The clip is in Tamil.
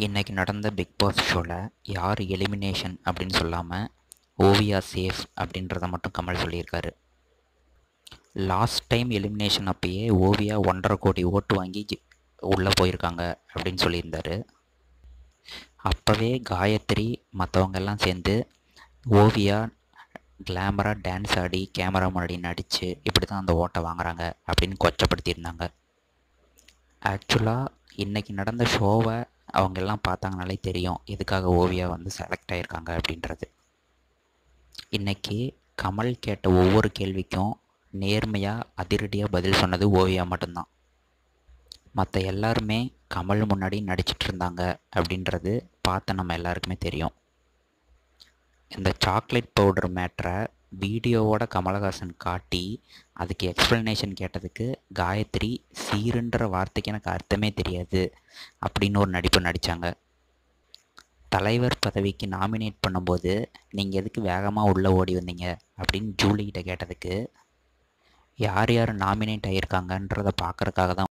இன்றைக்கி நடந்த பிக் பாஸ் ஷோவில் யார் எலிமினேஷன் அப்படின்னு சொல்லாமல் ஓவியா சேஃப் அப்படின்றத மட்டும் கமல் சொல்லியிருக்காரு. லாஸ்ட் டைம் எலிமினேஷன் அப்பயே ஓவியா 1.5 கோடி ஓட்டு வாங்கி உள்ளே போயிருக்காங்க அப்படின்னு சொல்லியிருந்தார். அப்போவே காயத்ரி மற்றவங்கெல்லாம் சேர்ந்து ஓவியா கிளாமராக டான்ஸ் ஆடி கேமரா முன்னாடி நடித்து இப்படி தான் அந்த ஓட்டை வாங்குறாங்க அப்படின்னு கொச்சப்படுத்தியிருந்தாங்க. ஆக்சுவலாக இன்றைக்கி நடந்த ஷோவை அவங்கெல்லாம் பார்த்தாங்கனாலே தெரியும் எதுக்காக ஓவியா செலக்ட் ஆகியிருக்காங்க அப்படின்றது. இன்றைக்கி கமல் கேட்ட ஒவ்வொரு கேள்விக்கும் நேர்மையாக அதிரடியாக பதில் சொன்னது ஓவியா மட்டும்தான். மற்ற எல்லாருமே கமல் முன்னாடி நடிச்சிட்டு இருந்தாங்க அப்படின்றது பார்த்த நம்ம எல்லாருக்குமே தெரியும். இந்த சாக்லேட் பவுடர் மேட்ரை வீடியோவோட கமலஹாசன் காட்டி அதுக்கு எக்ஸ்ப்ளனேஷன் கேட்டதுக்கு காயத்ரி சீருன்ற வார்த்தைக்கு எனக்கு அர்த்தமே தெரியாது அப்படின்னு ஒரு நடிப்பு நடித்தாங்க. தலைவர் பதவிக்கு நாமினேட் பண்ணும்போது நீங்கள் எதுக்கு வேகமாக உள்ளே ஓடி வந்தீங்க அப்படின்னு ஜூலிகிட்ட கேட்டதுக்கு யார் யார் நாமினேட் ஆகியிருக்காங்கன்றதை பார்க்குறக்காக தான்